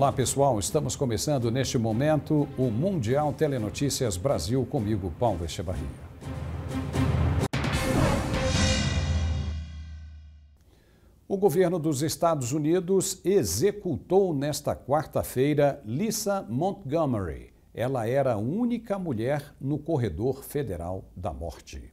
Olá pessoal, estamos começando neste momento o Mundial Telenotícias Brasil comigo, Paulo Echevarria. O governo dos Estados Unidos executou nesta quarta-feira Lisa Montgomery. Ela era a única mulher no corredor federal da morte.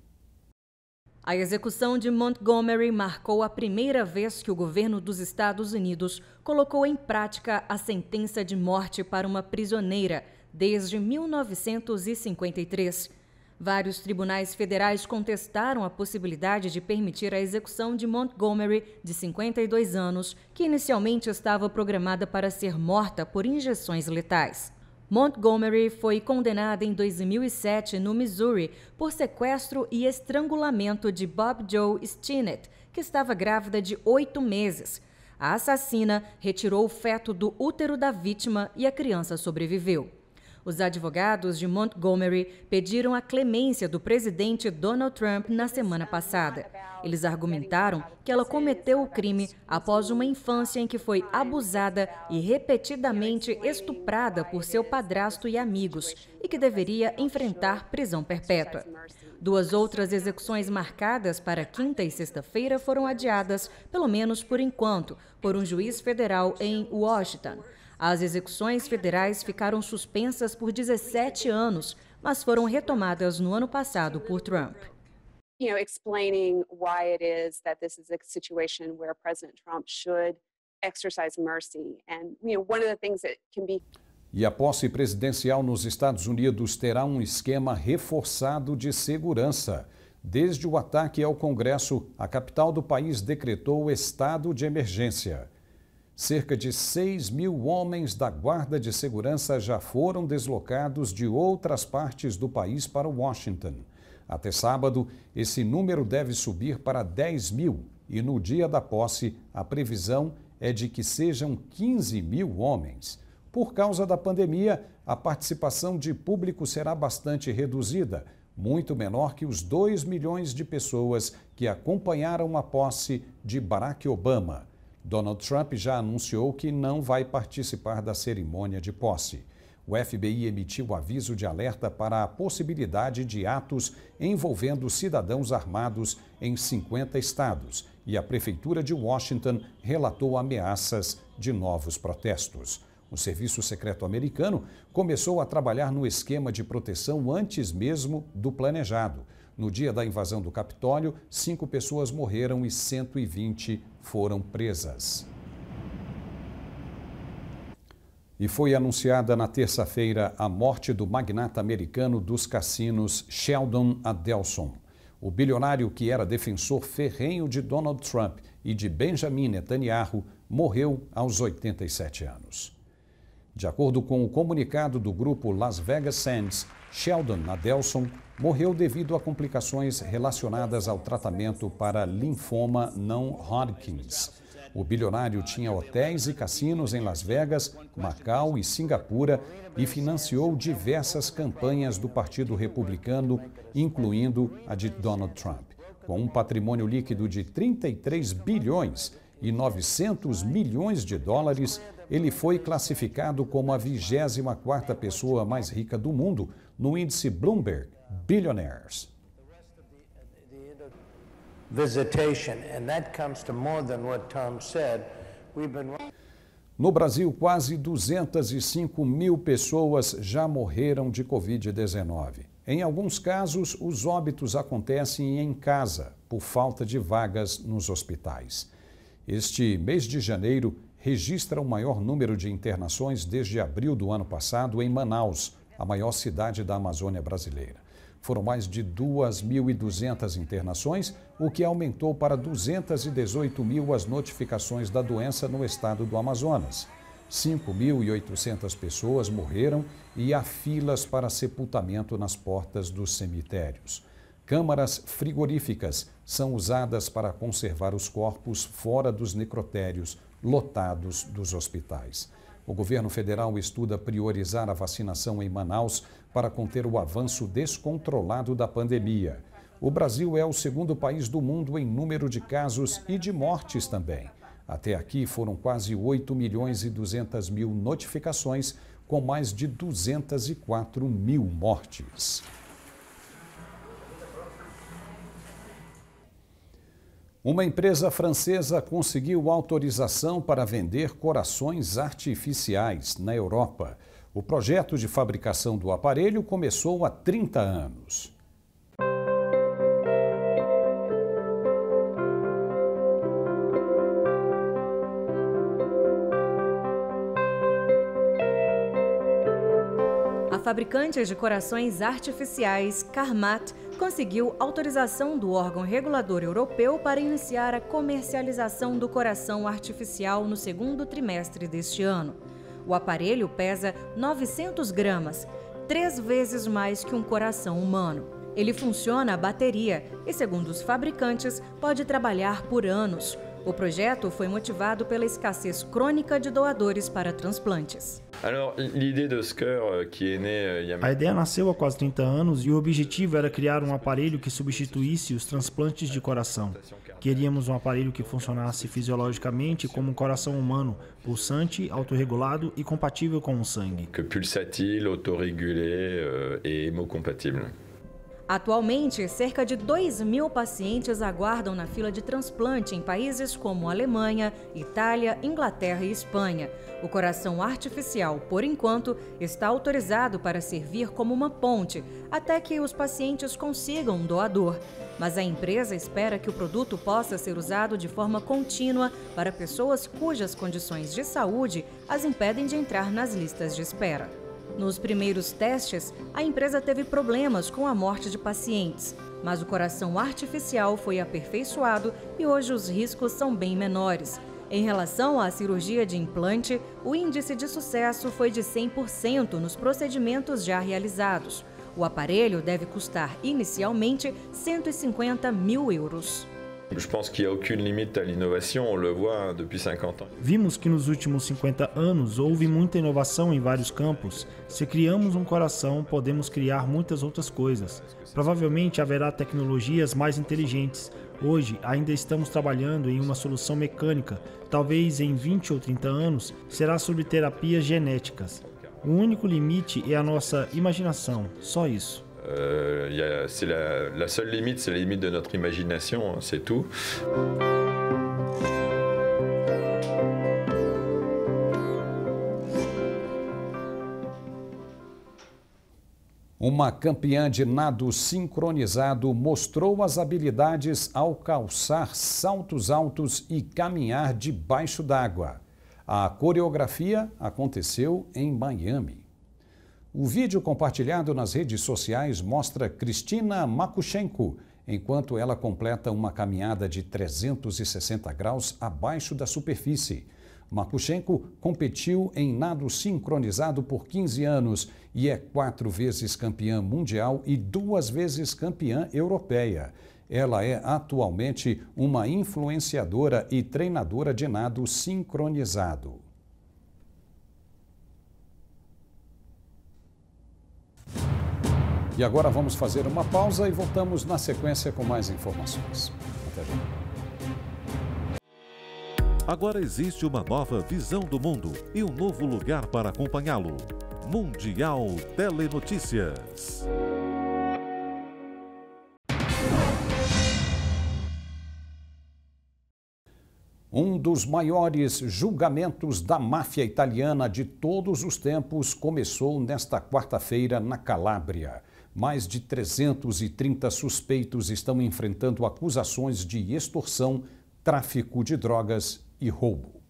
A execução de Montgomery marcou a primeira vez que o governo dos Estados Unidos colocou em prática a sentença de morte para uma prisioneira desde 1953. Vários tribunais federais contestaram a possibilidade de permitir a execução de Montgomery, de 52 anos, que inicialmente estava programada para ser morta por injeções letais. Montgomery foi condenada em 2007 no Missouri por sequestro e estrangulamento de Bob Joe Stinnett, que estava grávida de 8 meses. A assassina retirou o feto do útero da vítima e a criança sobreviveu. Os advogados de Montgomery pediram a clemência do presidente Donald Trump na semana passada. Eles argumentaram que ela cometeu o crime após uma infância em que foi abusada e repetidamente estuprada por seu padrasto e amigos e que deveria enfrentar prisão perpétua. 2 outras execuções marcadas para quinta e sexta-feira foram adiadas, pelo menos por enquanto, por um juiz federal em Washington. As execuções federais ficaram suspensas por 17 anos, mas foram retomadas no ano passado por Trump. Explaining why it is that this is a situation where President Trump should exercise mercy. And, one of the things that can be... E a posse presidencial nos Estados Unidos terá um esquema reforçado de segurança. Desde o ataque ao Congresso, a capital do país decretou estado de emergência. Cerca de 6.000 homens da Guarda de Segurança já foram deslocados de outras partes do país para Washington. Até sábado, esse número deve subir para 10.000 e no dia da posse, a previsão é de que sejam 15.000 homens. Por causa da pandemia, a participação de público será bastante reduzida, muito menor que os 2 milhões de pessoas que acompanharam a posse de Barack Obama. Donald Trump já anunciou que não vai participar da cerimônia de posse. O FBI emitiu aviso de alerta para a possibilidade de atos envolvendo cidadãos armados em 50 estados e a Prefeitura de Washington relatou ameaças de novos protestos. O Serviço Secreto americano começou a trabalhar no esquema de proteção antes mesmo do planejado. No dia da invasão do Capitólio, 5 pessoas morreram e 120 foram presas. E foi anunciada na terça-feira a morte do magnata americano dos cassinos Sheldon Adelson. O bilionário, que era defensor ferrenho de Donald Trump e de Benjamin Netanyahu, morreu aos 87 anos. De acordo com o comunicado do grupo Las Vegas Sands, Sheldon Adelson morreu devido a complicações relacionadas ao tratamento para linfoma não Hodgkins. O bilionário tinha hotéis e cassinos em Las Vegas, Macau e Singapura e financiou diversas campanhas do Partido Republicano, incluindo a de Donald Trump. Com um patrimônio líquido de 33 bilhões e 900 milhões de dólares, ele foi classificado como a 24ª pessoa mais rica do mundo no índice Bloomberg Billionaires. No Brasil, quase 205.000 pessoas já morreram de Covid-19. Em alguns casos, os óbitos acontecem em casa, por falta de vagas nos hospitais. Este mês de janeiro registra o maior número de internações desde abril do ano passado em Manaus, a maior cidade da Amazônia brasileira. Foram mais de 2.200 internações, o que aumentou para 218.000 as notificações da doença no estado do Amazonas. 5.800 pessoas morreram e há filas para sepultamento nas portas dos cemitérios. Câmaras frigoríficas são usadas para conservar os corpos fora dos necrotérios lotados dos hospitais. O governo federal estuda priorizar a vacinação em Manaus para conter o avanço descontrolado da pandemia. O Brasil é o segundo país do mundo em número de casos e de mortes também. Até aqui foram quase 8 milhões e 200 mil notificações, com mais de 204 mil mortes. Uma empresa francesa conseguiu autorização para vender corações artificiais na Europa. O projeto de fabricação do aparelho começou há 30 anos. A fabricante de corações artificiais, Carmat, conseguiu autorização do órgão regulador europeu para iniciar a comercialização do coração artificial no segundo trimestre deste ano. O aparelho pesa 900 gramas, 3 vezes mais que um coração humano. Ele funciona a bateria e, segundo os fabricantes, pode trabalhar por anos. O projeto foi motivado pela escassez crônica de doadores para transplantes. A ideia nasceu há quase 30 anos e o objetivo era criar um aparelho que substituísse os transplantes de coração. Queríamos um aparelho que funcionasse fisiologicamente como um coração humano, pulsante, autorregulado e compatível com o sangue. Pulsatil, autorregulé e hemocompatível. Atualmente, cerca de 2.000 pacientes aguardam na fila de transplante em países como Alemanha, Itália, Inglaterra e Espanha. O coração artificial, por enquanto, está autorizado para servir como uma ponte, até que os pacientes consigam um doador. Mas a empresa espera que o produto possa ser usado de forma contínua para pessoas cujas condições de saúde as impedem de entrar nas listas de espera. Nos primeiros testes, a empresa teve problemas com a morte de pacientes, mas o coração artificial foi aperfeiçoado e hoje os riscos são bem menores. Em relação à cirurgia de implante, o índice de sucesso foi de 100% nos procedimentos já realizados. O aparelho deve custar inicialmente 150 mil euros. Vimos que nos últimos 50 anos houve muita inovação em vários campos. Se criamos um coração, podemos criar muitas outras coisas. Provavelmente haverá tecnologias mais inteligentes. Hoje, ainda estamos trabalhando em uma solução mecânica. Talvez em 20 ou 30 anos, será sobre terapias genéticas. O único limite é a nossa imaginação, só isso. La seule limite, c'est la limite de notre imagination, c'est tout. Uma campeã de nado sincronizado mostrou as habilidades ao calçar saltos altos e caminhar debaixo d'água. A coreografia aconteceu em Miami. O vídeo compartilhado nas redes sociais mostra Kristina Makushenko, enquanto ela completa uma caminhada de 360 graus abaixo da superfície. Makushenko competiu em nado sincronizado por 15 anos e é 4 vezes campeã mundial e 2 vezes campeã europeia. Ela é atualmente uma influenciadora e treinadora de nado sincronizado. E agora vamos fazer uma pausa e voltamos na sequência com mais informações. Até já. Agora existe uma nova visão do mundo e um novo lugar para acompanhá-lo. Mundial Telenotícias. Um dos maiores julgamentos da máfia italiana de todos os tempos começou nesta quarta-feira na Calábria. Mais de 330 suspeitos estão enfrentando acusações de extorsão, tráfico de drogas e roubo.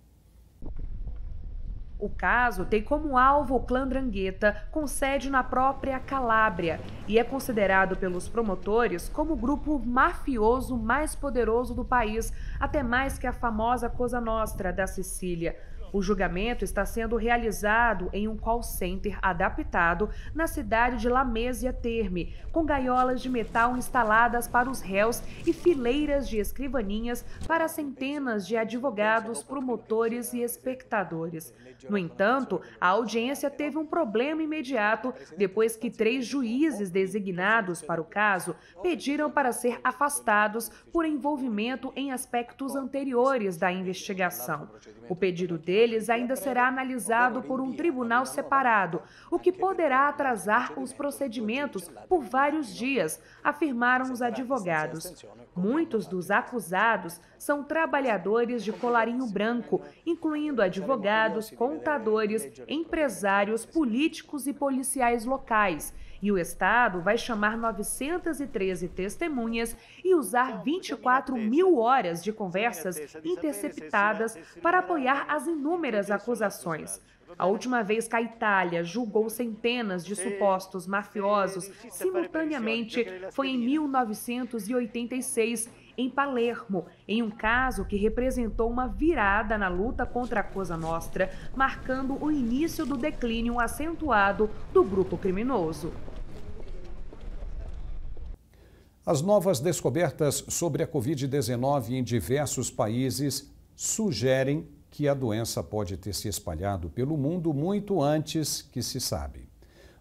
O caso tem como alvo o clã 'Ndrangheta, com sede na própria Calábria, e é considerado pelos promotores como o grupo mafioso mais poderoso do país, até mais que a famosa Cosa Nostra da Sicília. O julgamento está sendo realizado em um call center adaptado na cidade de Lamésia Terme, com gaiolas de metal instaladas para os réus e fileiras de escrivaninhas para centenas de advogados, promotores e espectadores. No entanto, a audiência teve um problema imediato depois que 3 juízes designados para o caso pediram para ser afastados por envolvimento em aspectos anteriores da investigação. O pedido deles ainda será analisado por um tribunal separado, o que poderá atrasar os procedimentos por vários dias, afirmaram os advogados. Muitos dos acusados são trabalhadores de colarinho branco, incluindo advogados, contadores, empresários, políticos e policiais locais. E o Estado vai chamar 913 testemunhas e usar 24 mil horas de conversas interceptadas para apoiar as inúmeras acusações. A última vez que a Itália julgou centenas de supostos mafiosos simultaneamente foi em 1986, em Palermo, em um caso que representou uma virada na luta contra a Cosa Nostra, marcando o início do declínio acentuado do grupo criminoso. As novas descobertas sobre a Covid-19 em diversos países sugerem que a doença pode ter se espalhado pelo mundo muito antes que se sabe.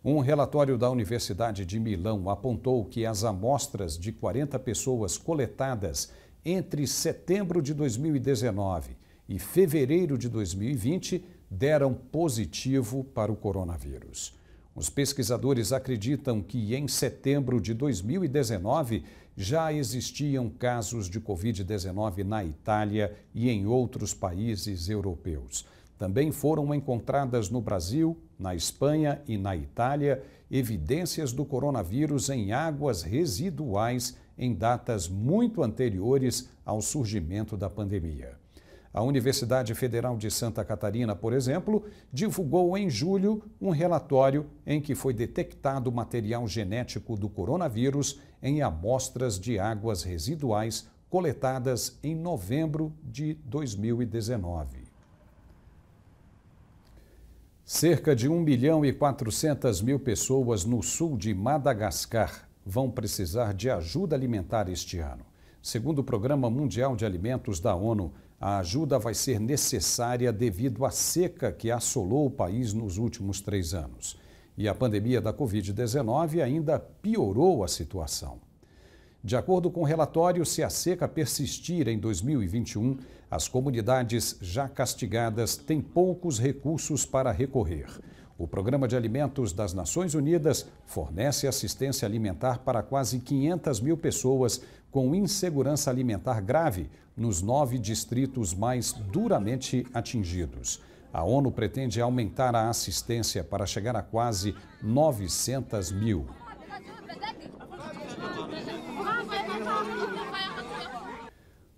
Um relatório da Universidade de Milão apontou que as amostras de 40 pessoas coletadas entre setembro de 2019 e fevereiro de 2020 deram positivo para o coronavírus. Os pesquisadores acreditam que em setembro de 2019 já existiam casos de Covid-19 na Itália e em outros países europeus. Também foram encontradas no Brasil, na Espanha e na Itália evidências do coronavírus em águas residuais em datas muito anteriores ao surgimento da pandemia. A Universidade Federal de Santa Catarina, por exemplo, divulgou em julho um relatório em que foi detectado material genético do coronavírus em amostras de águas residuais coletadas em novembro de 2019. Cerca de 1.400.000 pessoas no sul de Madagascar vão precisar de ajuda alimentar este ano. Segundo o Programa Mundial de Alimentos da ONU, a ajuda vai ser necessária devido à seca que assolou o país nos últimos 3 anos. E a pandemia da Covid-19 ainda piorou a situação. De acordo com o relatório, se a seca persistir em 2021, as comunidades já castigadas têm poucos recursos para recorrer. O Programa de Alimentos das Nações Unidas fornece assistência alimentar para quase 500.000 pessoas com insegurança alimentar grave nos 9 distritos mais duramente atingidos. A ONU pretende aumentar a assistência para chegar a quase 900.000.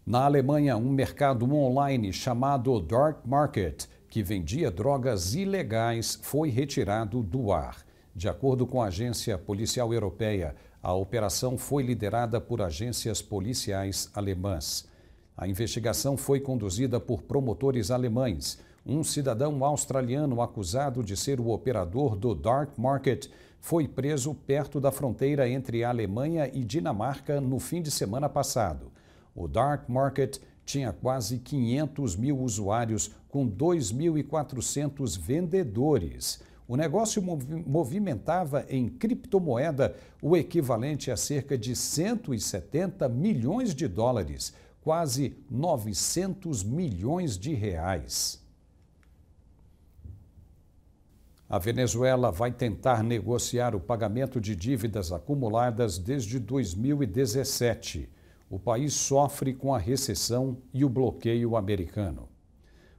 Na Alemanha, um mercado online chamado Dark Market, que vendia drogas ilegais, foi retirado do ar. De acordo com a Agência Policial Europeia, a operação foi liderada por agências policiais alemãs. A investigação foi conduzida por promotores alemães. Um cidadão australiano acusado de ser o operador do Dark Market foi preso perto da fronteira entre a Alemanha e Dinamarca no fim de semana passado. O Dark Market tinha quase 500.000 usuários com 2.400 vendedores. O negócio movimentava em criptomoeda o equivalente a cerca de 170 milhões de dólares, quase 900 milhões de reais. A Venezuela vai tentar negociar o pagamento de dívidas acumuladas desde 2017. O país sofre com a recessão e o bloqueio americano.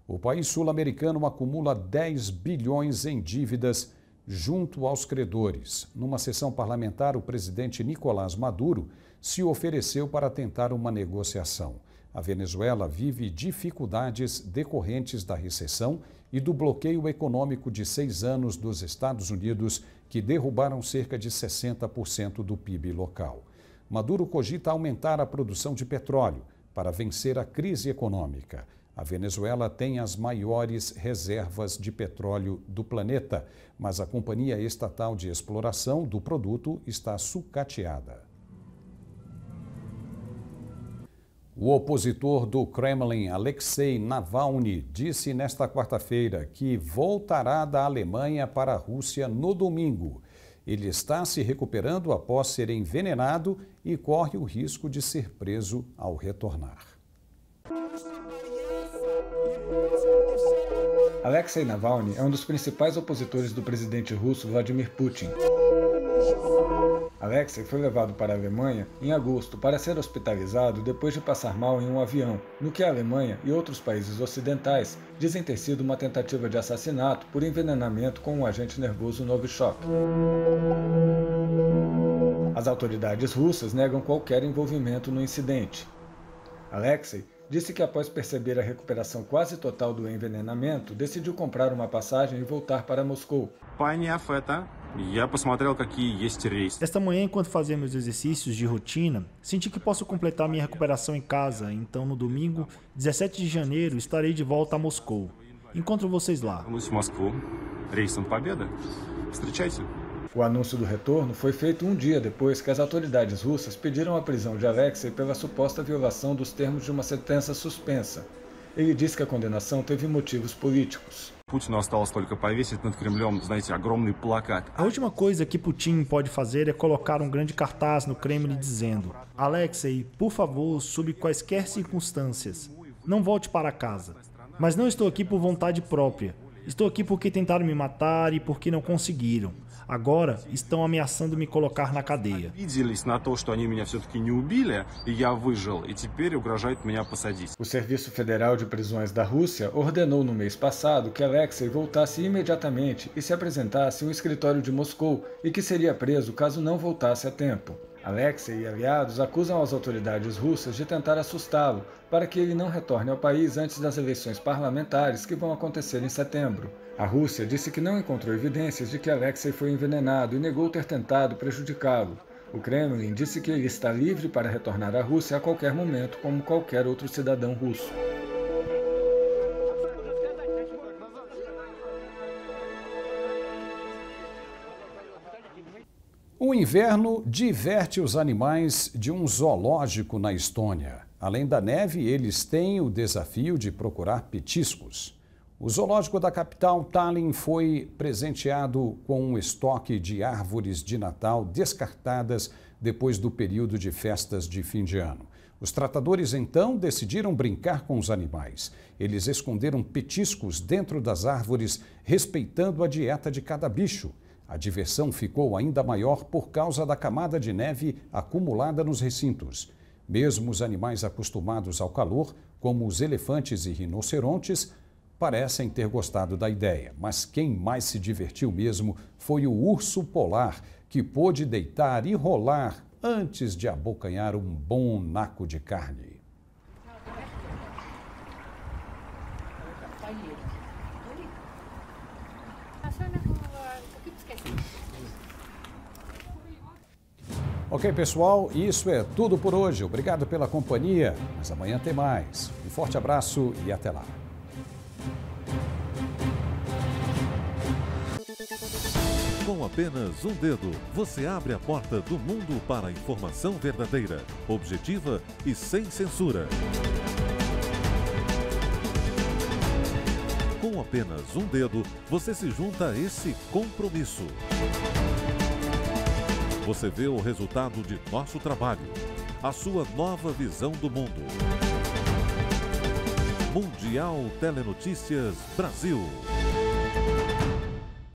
O país sul-americano acumula 10 bilhões em dívidas junto aos credores. Numa sessão parlamentar, o presidente Nicolás Maduro se ofereceu para tentar uma negociação. A Venezuela vive dificuldades decorrentes da recessão e do bloqueio econômico de 6 anos dos Estados Unidos, que derrubaram cerca de 60% do PIB local. Maduro cogita aumentar a produção de petróleo para vencer a crise econômica. A Venezuela tem as maiores reservas de petróleo do planeta, mas a Companhia Estatal de Exploração do produto está sucateada. O opositor do Kremlin, Alexei Navalny, disse nesta quarta-feira que voltará da Alemanha para a Rússia no domingo. Ele está se recuperando após ser envenenado e corre o risco de ser preso ao retornar. Alexei Navalny é um dos principais opositores do presidente russo Vladimir Putin. Alexei foi levado para a Alemanha em agosto para ser hospitalizado depois de passar mal em um avião, no que a Alemanha e outros países ocidentais dizem ter sido uma tentativa de assassinato por envenenamento com um agente nervoso Novichok. As autoridades russas negam qualquer envolvimento no incidente. Alexei disse que após perceber a recuperação quase total do envenenamento, decidiu comprar uma passagem e voltar para Moscou. Esta manhã, enquanto fazia meus exercícios de rotina, senti que posso completar minha recuperação em casa, então no domingo, 17 de janeiro, estarei de volta a Moscou. Encontro vocês lá. O anúncio do retorno foi feito um dia depois que as autoridades russas pediram a prisão de Alexei pela suposta violação dos termos de uma sentença suspensa. Ele disse que a condenação teve motivos políticos. A última coisa que Putin pode fazer é colocar um grande cartaz no Kremlin dizendo: Alexei, por favor, sob quaisquer circunstâncias, não volte para casa. Mas não estou aqui por vontade própria. Estou aqui porque tentaram me matar e porque não conseguiram. Agora estão ameaçando me colocar na cadeia. O Serviço Federal de Prisões da Rússia ordenou no mês passado que Alexei voltasse imediatamente e se apresentasse em um escritório de Moscou e que seria preso caso não voltasse a tempo. Alexei e aliados acusam as autoridades russas de tentar assustá-lo para que ele não retorne ao país antes das eleições parlamentares que vão acontecer em setembro. A Rússia disse que não encontrou evidências de que Alexei foi envenenado e negou ter tentado prejudicá-lo. O Kremlin disse que ele está livre para retornar à Rússia a qualquer momento, como qualquer outro cidadão russo. O inverno diverte os animais de um zoológico na Estônia. Além da neve, eles têm o desafio de procurar petiscos. O zoológico da capital, Tallinn, foi presenteado com um estoque de árvores de Natal descartadas depois do período de festas de fim de ano. Os tratadores, então, decidiram brincar com os animais. Eles esconderam petiscos dentro das árvores, respeitando a dieta de cada bicho. A diversão ficou ainda maior por causa da camada de neve acumulada nos recintos. Mesmo os animais acostumados ao calor, como os elefantes e rinocerontes, parecem ter gostado da ideia. Mas quem mais se divertiu mesmo foi o urso polar, que pôde deitar e rolar antes de abocanhar um bom naco de carne. Ok, pessoal, isso é tudo por hoje. Obrigado pela companhia, mas amanhã tem mais. Um forte abraço e até lá. Com apenas um dedo, você abre a porta do mundo para a informação verdadeira, objetiva e sem censura. Com apenas um dedo, você se junta a esse compromisso. Você vê o resultado de nosso trabalho, a sua nova visão do mundo. Mundial Telenotícias Brasil.